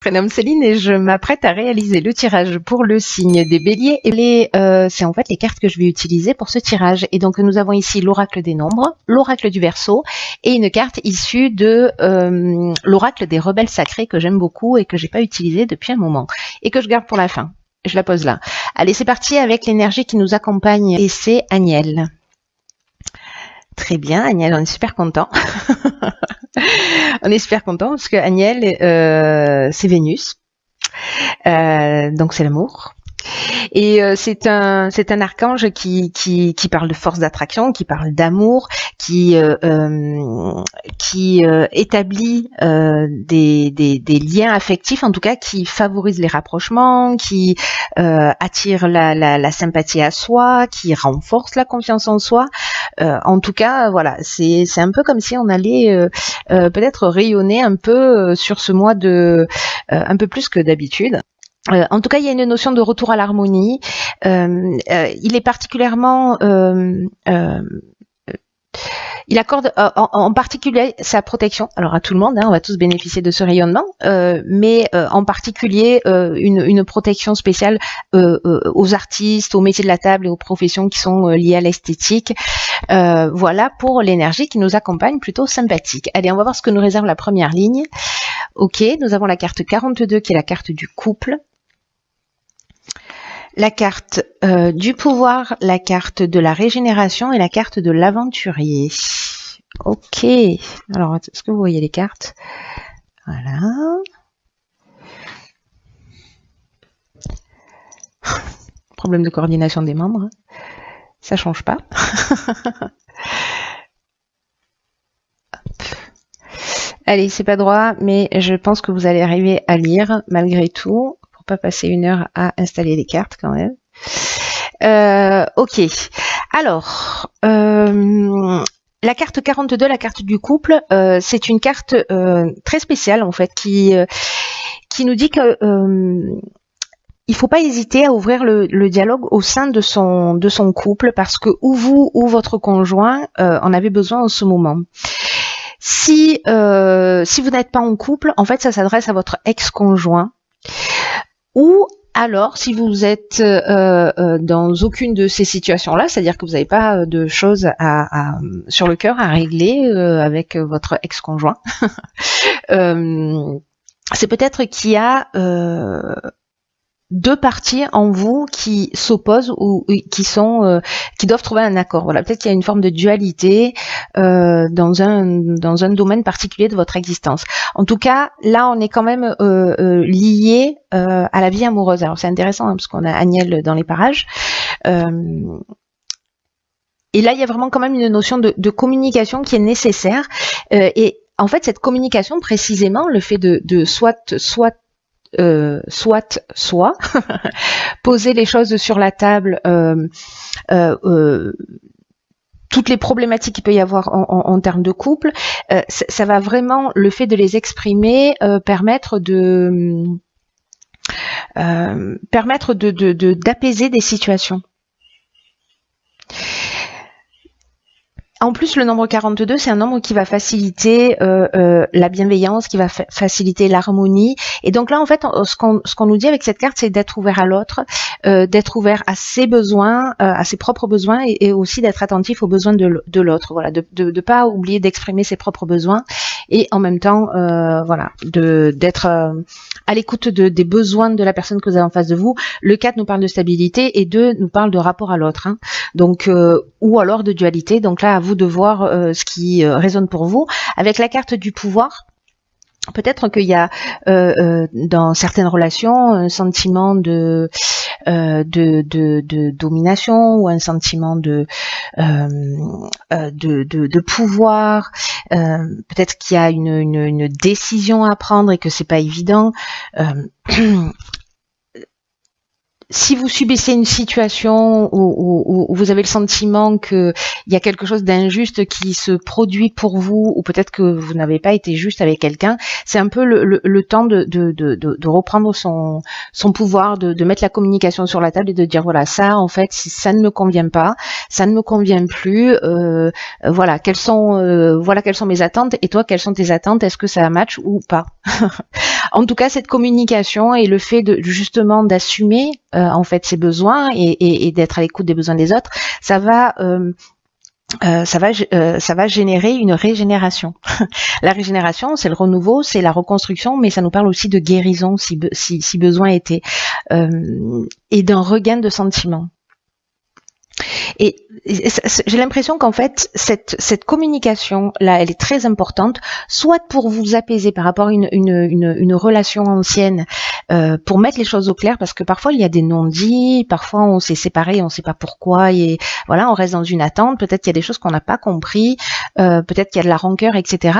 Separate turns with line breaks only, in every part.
Prénomme Céline et je m'apprête à réaliser le tirage pour le signe des béliers. Et c'est en fait les cartes que je vais utiliser pour ce tirage. Et donc nous avons ici l'oracle des nombres, l'oracle du Verseau et une carte issue de l'oracle des rebelles sacrés que j'aime beaucoup et que j'ai pas utilisé depuis un moment et que je garde pour la fin. Je la pose là. Allez, c'est parti avec l'énergie qui nous accompagne et c'est Agnelle. Très bien, Agnelle, on est super content. On est super content parce que Agnelle, c'est Vénus, donc c'est l'amour. Et c'est un archange qui parle de force d'attraction, qui parle d'amour, qui établit des liens affectifs, en tout cas qui favorise les rapprochements, qui attire la sympathie à soi, qui renforce la confiance en soi. En tout cas, voilà, c'est un peu comme si on allait peut-être rayonner un peu sur ce mois de un peu plus que d'habitude. En tout cas, il y a une notion de retour à l'harmonie. Il est particulièrement, il accorde en particulier sa protection. Alors à tout le monde, hein, on va tous bénéficier de ce rayonnement, mais en particulier une protection spéciale aux artistes, aux métiers de la table et aux professions qui sont liées à l'esthétique. Voilà pour l'énergie qui nous accompagne, plutôt sympathique. Allez, on va voir ce que nous réserve la première ligne. Ok, nous avons la carte 42 qui est la carte du couple. La carte du pouvoir, la carte de la régénération et la carte de l'aventurier. Ok, alors est-ce que vous voyez les cartes? Voilà. Problème de coordination des membres, ça change pas. Allez, c'est pas droit, mais je pense que vous allez arriver à lire malgré tout. Pas passer une heure à installer les cartes quand même. Ok. Alors, la carte 42, la carte du couple, c'est une carte très spéciale en fait qui nous dit que il faut pas hésiter à ouvrir le dialogue au sein de son couple parce que ou vous ou votre conjoint en avez besoin en ce moment. Si vous n'êtes pas en couple, en fait, ça s'adresse à votre ex-conjoint. Ou alors, si vous êtes dans aucune de ces situations-là, c'est-à-dire que vous n'avez pas de choses sur le cœur à régler avec votre ex-conjoint, c'est peut-être qu'il y a deux parties en vous qui s'opposent ou qui doivent trouver un accord. Voilà, peut-être qu'il y a une forme de dualité dans un domaine particulier de votre existence. En tout cas, là, on est quand même lié à la vie amoureuse. Alors c'est intéressant hein, parce qu'on a Agnelle dans les parages. Et là, il y a vraiment quand même une notion de communication qui est nécessaire. Et en fait, cette communication, précisément, le fait de soit poser les choses sur la table, toutes les problématiques qu'il peut y avoir en termes de couple, ça va vraiment, le fait de les exprimer, permettre d'apaiser des situations. En plus, le nombre 42, c'est un nombre qui va faciliter la bienveillance, qui va faciliter l'harmonie. Et donc là, en fait, ce qu'on nous dit avec cette carte, c'est d'être ouvert à l'autre, d'être ouvert à ses besoins, à ses propres besoins, et aussi d'être attentif aux besoins de l'autre. Voilà, de pas oublier d'exprimer ses propres besoins, et en même temps, voilà, d'être à l'écoute des besoins de la personne que vous avez en face de vous. Le 4 nous parle de stabilité et 2 nous parle de rapport à l'autre. Hein. Donc, ou alors de dualité. Donc là, à vous de voir ce qui résonne pour vous. Avec la carte du pouvoir, peut-être qu'il y a dans certaines relations un sentiment de domination ou un sentiment de pouvoir. Peut-être qu'il y a une décision à prendre et que c'est pas évident. Si vous subissez une situation où vous avez le sentiment qu'il y a quelque chose d'injuste qui se produit pour vous, ou peut-être que vous n'avez pas été juste avec quelqu'un, c'est un peu le temps de reprendre son pouvoir, de mettre la communication sur la table et de dire voilà, ça en fait ça ne me convient pas, ça ne me convient plus, voilà quelles sont mes attentes, et toi quelles sont tes attentes, est-ce que ça match ou pas. En tout cas, cette communication et le fait de justement d'assumer en fait ses besoins et d'être à l'écoute des besoins des autres, ça va générer une régénération. La régénération, c'est le renouveau, c'est la reconstruction, mais ça nous parle aussi de guérison si besoin était, et d'un regain de sentiments. Et j'ai l'impression qu'en fait, cette communication-là, elle est très importante, soit pour vous apaiser par rapport à une relation ancienne, pour mettre les choses au clair, parce que parfois il y a des non-dits, parfois on s'est séparés, on ne sait pas pourquoi, et voilà, on reste dans une attente, peut-être qu'il y a des choses qu'on n'a pas compris, peut-être qu'il y a de la rancœur, etc.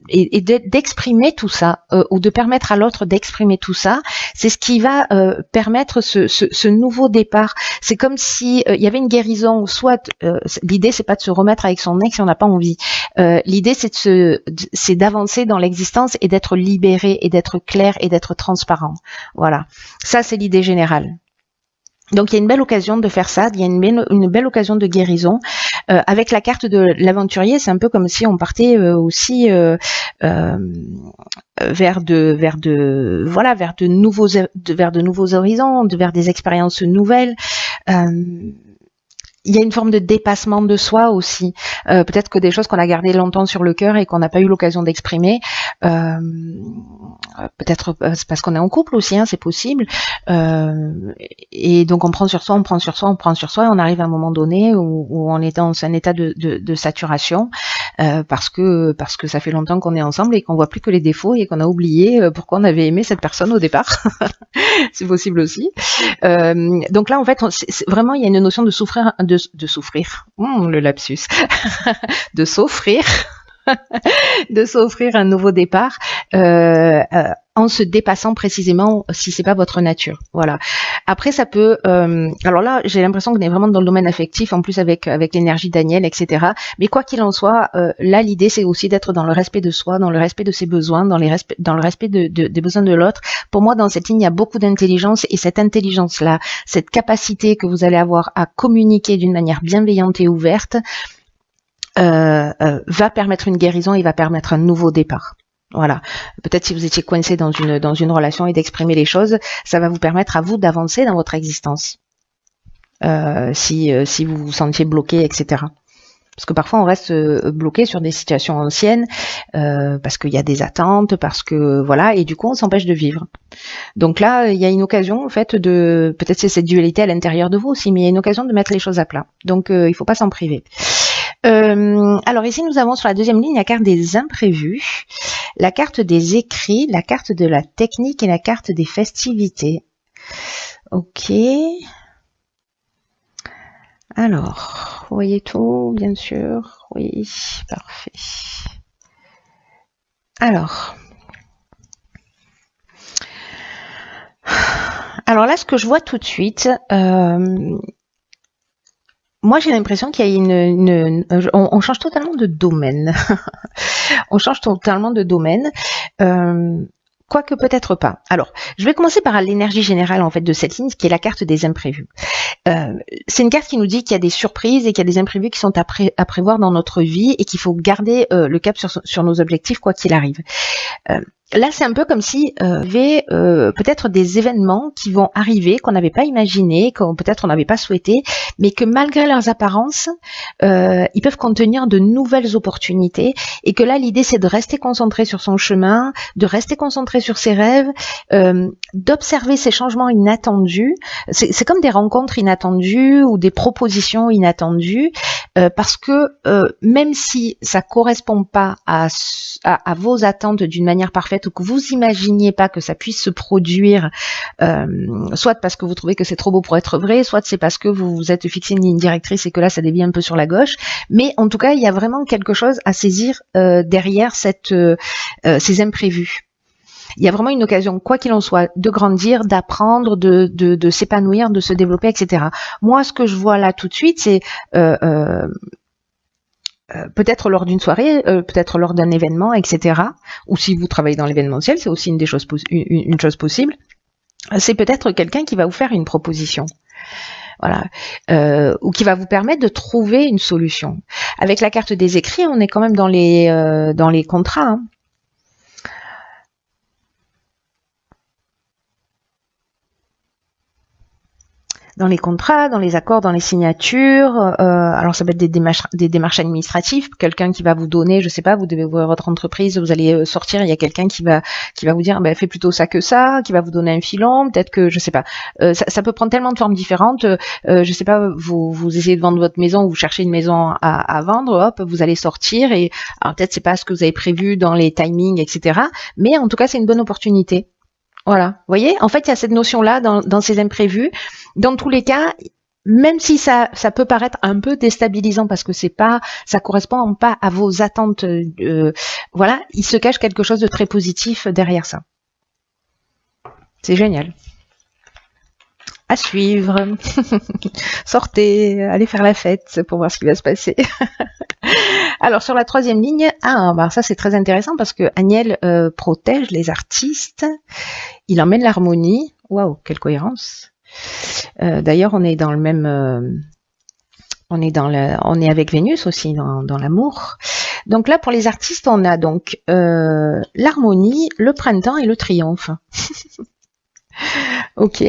Et d'exprimer tout ça, ou de permettre à l'autre d'exprimer tout ça, c'est ce qui va permettre ce nouveau départ. C'est comme si il y avait une guérison, soit l'idée c'est pas de se remettre avec son ex si on n'a pas envie. L'idée c'est d'avancer dans l'existence et d'être libéré et d'être clair et d'être transparent. Voilà, ça c'est l'idée générale. Donc il y a une belle occasion de faire ça, il y a une belle occasion de guérison. Avec la carte de l'aventurier, c'est un peu comme si on partait aussi vers de nouveaux horizons, vers des expériences nouvelles. Il y a une forme de dépassement de soi aussi. Peut-être que des choses qu'on a gardées longtemps sur le cœur et qu'on n'a pas eu l'occasion d'exprimer. Peut-être parce qu'on est en couple aussi, hein, c'est possible. Et donc on prend sur soi, et on arrive à un moment donné où on est dans un état de saturation parce que ça fait longtemps qu'on est ensemble et qu'on voit plus que les défauts et qu'on a oublié pourquoi on avait aimé cette personne au départ. C'est possible aussi. Donc là en fait, vraiment il y a une notion de souffrir, de souffrir. Le lapsus, de s'offrir. De s'offrir un nouveau départ en se dépassant précisément si c'est pas votre nature. Voilà. Après ça peut alors là j'ai l'impression qu'on est vraiment dans le domaine affectif en plus avec l'énergie Daniel, etc. Mais quoi qu'il en soit, là l'idée c'est aussi d'être dans le respect de soi, dans le respect de ses besoins, dans le respect des besoins de l'autre. Pour moi dans cette ligne il y a beaucoup d'intelligence et cette intelligence là, cette capacité que vous allez avoir à communiquer d'une manière bienveillante et ouverte va permettre une guérison et va permettre un nouveau départ. Voilà. Peut-être si vous étiez coincé dans une relation et d'exprimer les choses, ça va vous permettre à vous d'avancer dans votre existence. Si vous vous sentiez bloqué, etc. Parce que parfois on reste bloqué sur des situations anciennes, parce qu'il y a des attentes, parce que voilà, et du coup on s'empêche de vivre. Donc là, il y a une occasion en fait peut-être c'est cette dualité à l'intérieur de vous aussi, mais il y a une occasion de mettre les choses à plat. Donc il faut pas s'en priver. Alors ici nous avons sur la deuxième ligne la carte des imprévus, la carte des écrits, la carte de la technique et la carte des festivités. Ok. Alors, vous voyez tout, bien sûr. Oui, parfait. Alors là, ce que je vois tout de suite, moi, j'ai l'impression qu'il y a on change totalement de domaine. On change totalement de domaine. Quoique peut-être pas. Alors, je vais commencer par l'énergie générale en fait de cette ligne, qui est la carte des imprévus. C'est une carte qui nous dit qu'il y a des surprises et qu'il y a des imprévus qui sont à prévoir dans notre vie et qu'il faut garder le cap sur nos objectifs quoi qu'il arrive. Là, c'est un peu comme si il y avait peut-être des événements qui vont arriver qu'on n'avait pas imaginé, qu'on peut-être on n'avait pas souhaité, mais que malgré leurs apparences, ils peuvent contenir de nouvelles opportunités et que là, l'idée, c'est de rester concentré sur son chemin, de rester concentré sur ses rêves, d'observer ces changements inattendus. C'est comme des rencontres inattendues ou des propositions inattendues, parce que même si ça correspond pas à vos attentes d'une manière parfaite, ou que vous imaginiez pas que ça puisse se produire, soit parce que vous trouvez que c'est trop beau pour être vrai, soit c'est parce que vous vous êtes fixé une ligne directrice et que là ça dévie un peu sur la gauche, mais en tout cas il y a vraiment quelque chose à saisir derrière ces imprévus. Il y a vraiment une occasion, quoi qu'il en soit, de grandir, d'apprendre, de s'épanouir, de se développer, etc. Moi, ce que je vois là tout de suite, c'est peut-être lors d'une soirée, peut-être lors d'un événement, etc. Ou si vous travaillez dans l'événementiel, c'est aussi une chose possible. C'est peut-être quelqu'un qui va vous faire une proposition. Voilà, ou qui va vous permettre de trouver une solution. Avec la carte des écrits, on est quand même dans les contrats. Hein. dans les contrats, dans les accords, dans les signatures. Alors ça peut être des démarches administratives, quelqu'un qui va vous donner, je sais pas, vous devez ouvrir votre entreprise, vous allez sortir, il y a quelqu'un qui va vous dire, ben, fais plutôt ça que ça, qui va vous donner un filon, peut-être que, je sais pas. Ça peut prendre tellement de formes différentes. Je sais pas, vous essayez de vendre votre maison, vous cherchez une maison à vendre, hop, vous allez sortir et alors peut-être c'est pas ce que vous avez prévu dans les timings, etc. Mais en tout cas, c'est une bonne opportunité. Voilà, vous voyez, en fait, il y a cette notion-là dans ces imprévus. Dans tous les cas, même si ça peut paraître un peu déstabilisant parce que ça correspond pas à vos attentes, voilà, il se cache quelque chose de très positif derrière ça. C'est génial. À suivre. Sortez, allez faire la fête pour voir ce qui va se passer. Alors sur la troisième ligne, bah ça c'est très intéressant parce que Aniel protège les artistes, il emmène l'harmonie. Waouh, quelle cohérence. D'ailleurs, on est dans le même, on est avec Vénus aussi dans l'amour. Donc là, pour les artistes, on a donc l'harmonie, le printemps et le triomphe. Ok,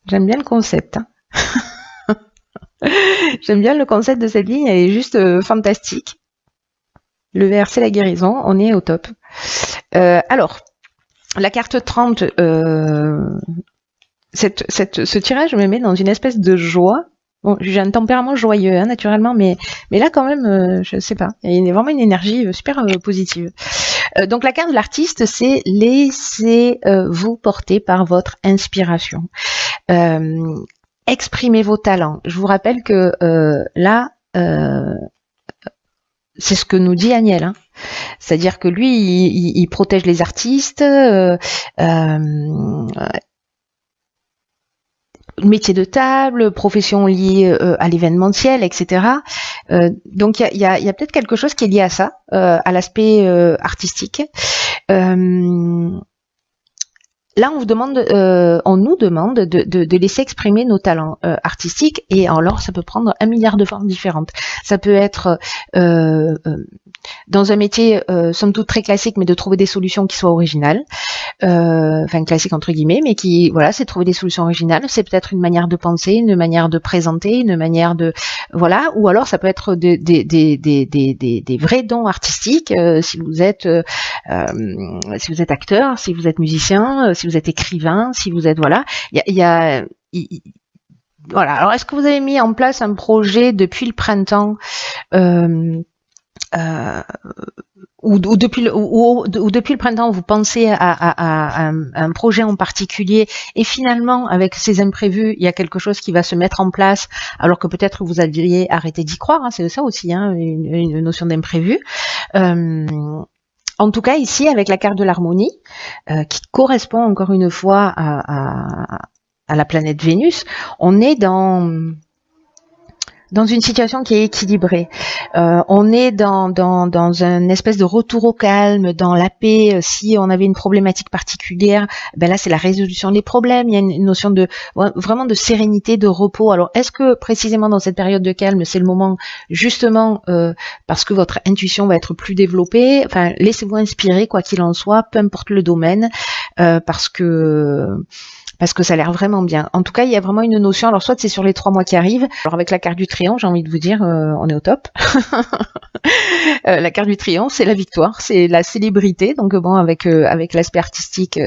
j'aime bien le concept. Hein. J'aime bien le concept de cette ligne, elle est juste fantastique. Le vert, c'est la guérison, on est au top. Alors, la carte 30, ce tirage me met dans une espèce de joie. Bon, j'ai un tempérament joyeux, hein, naturellement, mais là, quand même, je sais pas. Il y a vraiment une énergie super positive. Donc, la carte de l'artiste, c'est laissez-vous porter par votre inspiration. Exprimez vos talents. Je vous rappelle que là, c'est ce que nous dit Aniel. Hein. C'est-à-dire que lui, il protège les artistes, métier de table, profession liée à l'événementiel, etc. Donc il y a peut-être quelque chose qui est lié à ça, à l'aspect artistique. Là, on nous demande de laisser exprimer nos talents artistiques, et alors ça peut prendre 1 milliard de formes différentes. Ça peut être dans un métier somme toute très classique, mais de trouver des solutions qui soient originales, enfin classique entre guillemets, mais qui, voilà, c'est trouver des solutions originales. C'est peut-être une manière de penser, une manière de présenter, une manière de, voilà, ou alors ça peut être des vrais dons artistiques. Si vous êtes acteur, si vous êtes musicien, si vous êtes écrivain, si vous êtes, voilà, voilà. Alors, est-ce que vous avez mis en place un projet depuis le printemps, ou depuis le printemps, vous pensez à un projet en particulier, et finalement, avec ces imprévus, il y a quelque chose qui va se mettre en place, alors que peut-être vous aviez arrêté d'y croire. Hein, c'est ça aussi, hein, une notion d'imprévu. En tout cas, ici, avec la carte de l'harmonie, qui correspond encore une fois à la planète Vénus, on est dans une situation qui est équilibrée. On est dans un espèce de retour au calme, dans la paix. Si on avait une problématique particulière, ben là c'est la résolution des problèmes. Il y a une notion de vraiment de sérénité, de repos. Alors est-ce que précisément dans cette période de calme, c'est le moment justement parce que votre intuition va être plus développée. Enfin, laissez-vous inspirer quoi qu'il en soit, peu importe le domaine, parce que ça a l'air vraiment bien. En tout cas, il y a vraiment une notion, alors soit c'est sur les 3 mois qui arrivent, alors avec la carte du triomphe, j'ai envie de vous dire, on est au top. La carte du triomphe, c'est la victoire, c'est la célébrité, donc bon, avec l'aspect artistique,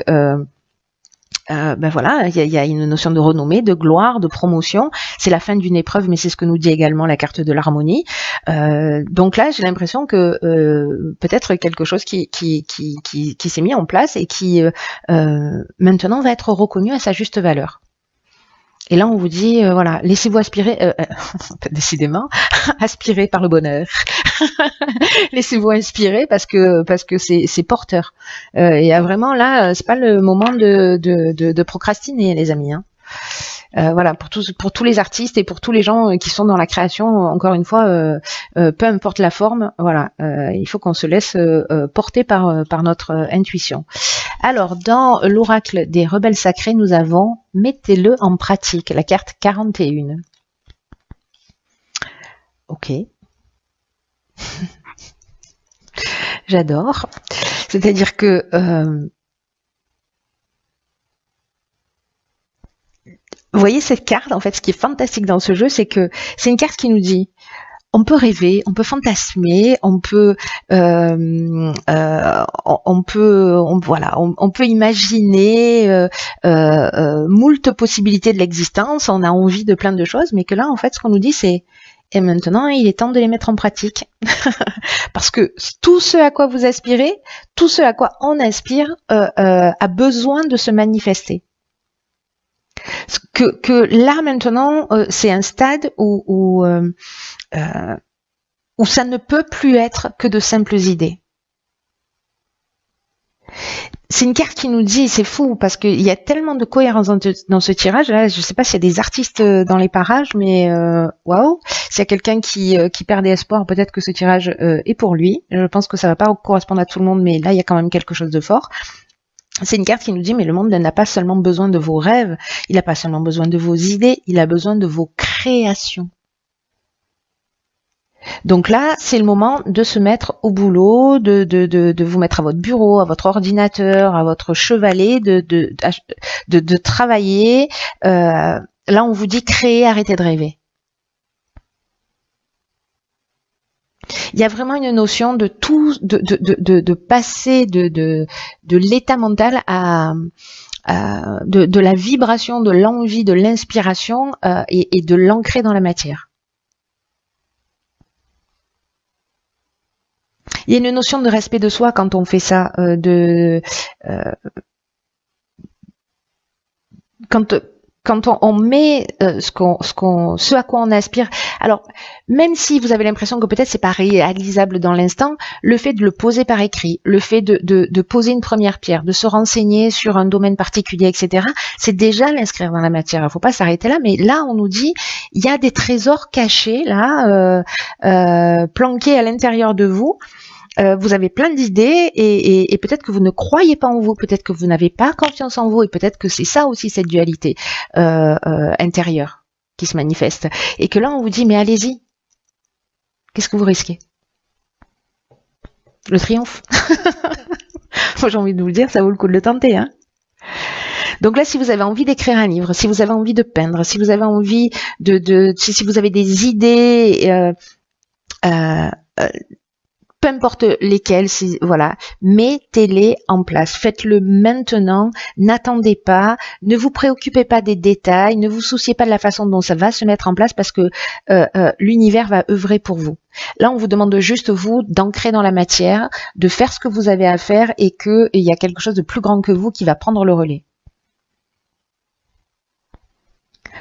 ben voilà, il y a une notion de renommée, de gloire, de promotion. C'est la fin d'une épreuve, mais c'est ce que nous dit également la carte de l'harmonie. Donc là, j'ai l'impression que peut-être quelque chose qui s'est mis en place et qui maintenant va être reconnu à sa juste valeur. Et là, on vous dit, voilà, laissez-vous aspirer, décidément, aspirer par le bonheur. Laissez-vous inspirer parce que c'est porteur. Il y a vraiment là, c'est pas le moment de procrastiner, les amis. Hein. Voilà, pour tous les artistes et pour tous les gens qui sont dans la création, encore une fois, peu importe la forme, voilà, il faut qu'on se laisse porter par notre intuition. Alors, dans l'oracle des rebelles sacrés, nous avons « Mettez-le en pratique », la carte 41. Ok. J'adore. C'est-à-dire que Vous voyez cette carte, en fait, ce qui est fantastique dans ce jeu, c'est que c'est une carte qui nous dit on peut rêver, on peut fantasmer, on peut on peut imaginer moult possibilités de l'existence, on a envie de plein de choses, mais que là en fait ce qu'on nous dit c'est et maintenant il est temps de les mettre en pratique parce que tout ce à quoi vous aspirez, tout ce à quoi on aspire a besoin de se manifester. Que là maintenant c'est un stade où ça ne peut plus être que de simples idées. C'est une carte qui nous dit, c'est fou, parce qu'il y a tellement de cohérence dans ce tirage. Là, je ne sais pas s'il y a des artistes dans les parages, mais waouh, s'il y a quelqu'un qui perd des espoirs, peut-être que ce tirage est pour lui. Je pense que ça va pas correspondre à tout le monde, mais là, il y a quand même quelque chose de fort. C'est une carte qui nous dit, mais le monde n'a pas seulement besoin de vos rêves, il n'a pas seulement besoin de vos idées, il a besoin de vos créations. Donc là, c'est le moment de se mettre au boulot, de vous mettre à votre bureau, à votre ordinateur, à votre chevalet, de travailler. Là, on vous dit créer, arrêtez de rêver. Il y a vraiment une notion de tout, de passer de l'état mental à de la vibration, de l'envie, de l'inspiration et de l'ancrer dans la matière. Il y a une notion de respect de soi quand on fait ça, quand on met ce à quoi on aspire. Alors, même si vous avez l'impression que peut-être c'est pas réalisable dans l'instant, le fait de le poser par écrit, le fait de poser une première pierre, de se renseigner sur un domaine particulier, etc., c'est déjà l'inscrire dans la matière. Il ne faut pas s'arrêter là, mais là, on nous dit, il y a des trésors cachés, là, planqués à l'intérieur de vous. Vous avez plein d'idées et peut-être que vous ne croyez pas en vous, peut-être que vous n'avez pas confiance en vous et peut-être que c'est ça aussi cette dualité intérieure qui se manifeste. Et que là on vous dit mais allez-y, qu'est-ce que vous risquez? Le triomphe. Moi j'ai envie de vous le dire, ça vaut le coup de le tenter, hein. Donc là, si vous avez envie d'écrire un livre, si vous avez envie de peindre, si vous avez envie si vous avez des idées, peu importe lesquels, voilà, mettez-les en place. Faites-le maintenant, n'attendez pas, ne vous préoccupez pas des détails, ne vous souciez pas de la façon dont ça va se mettre en place parce que l'univers va œuvrer pour vous. Là, on vous demande juste, vous, d'ancrer dans la matière, de faire ce que vous avez à faire et qu'il y a quelque chose de plus grand que vous qui va prendre le relais.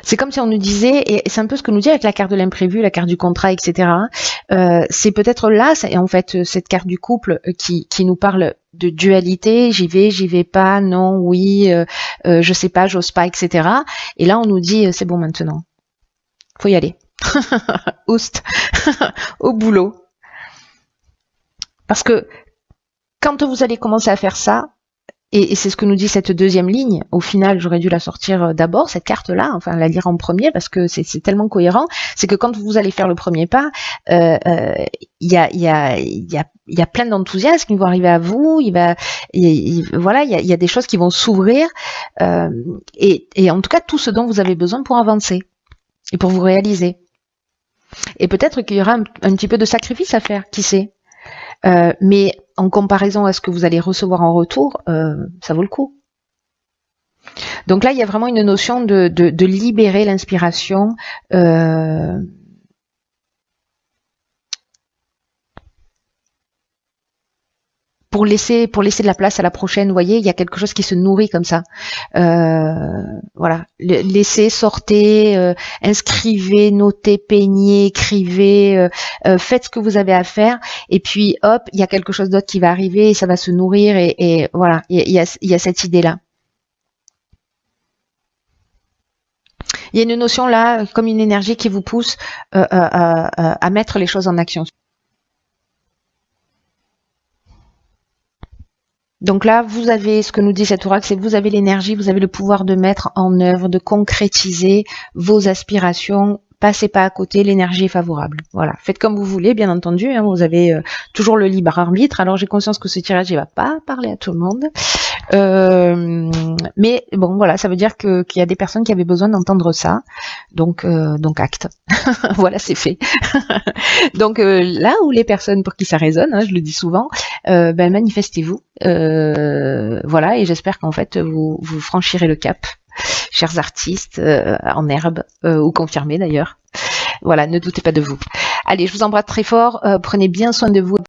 C'est comme si on nous disait, et c'est un peu ce que nous dit avec la carte de l'imprévu, la carte du contrat, etc. C'est peut-être là, en fait, cette carte du couple qui nous parle de dualité, j'y vais pas, non, oui, je sais pas, j'ose pas, etc. Et là, on nous dit, c'est bon maintenant, faut y aller. Oust, au boulot. Parce que quand vous allez commencer à faire ça, et c'est ce que nous dit cette deuxième ligne. Au final, j'aurais dû la sortir d'abord, cette carte-là, enfin la lire en premier, parce que c'est tellement cohérent. C'est que quand vous allez faire le premier pas, il y a plein d'enthousiasme qui vont arriver à vous. Voilà, il y a des choses qui vont s'ouvrir. Et en tout cas, tout ce dont vous avez besoin pour avancer et pour vous réaliser. Et peut-être qu'il y aura un petit peu de sacrifice à faire, qui sait. Mais en comparaison à ce que vous allez recevoir en retour, ça vaut le coup. Donc là, il y a vraiment une notion de libérer l'inspiration. Pour laisser de la place à la prochaine, vous voyez, il y a quelque chose qui se nourrit comme ça. Voilà, laissez, sortez, inscrivez, notez, peignez, écrivez, faites ce que vous avez à faire, et puis hop, il y a quelque chose d'autre qui va arriver, et ça va se nourrir, et voilà, il y a cette idée-là. Il y a une notion là, comme une énergie qui vous pousse à mettre les choses en action. Donc là, vous avez ce que nous dit cet oracle, c'est que vous avez l'énergie, vous avez le pouvoir de mettre en œuvre, de concrétiser vos aspirations. Passez pas à côté, l'énergie est favorable. Voilà, faites comme vous voulez, bien entendu. Hein, vous avez toujours le libre arbitre. Alors j'ai conscience que ce tirage, il va pas parler à tout le monde, Mais bon, voilà, ça veut dire qu'il y a des personnes qui avaient besoin d'entendre ça, donc acte. Voilà, c'est fait. Donc là où les personnes pour qui ça résonne, je le dis souvent, manifestez-vous. Voilà, et j'espère qu'en fait vous franchirez le cap, chers artistes, en herbe ou confirmés d'ailleurs. Voilà, ne doutez pas de vous. Allez, je vous embrasse très fort. Prenez bien soin de vous.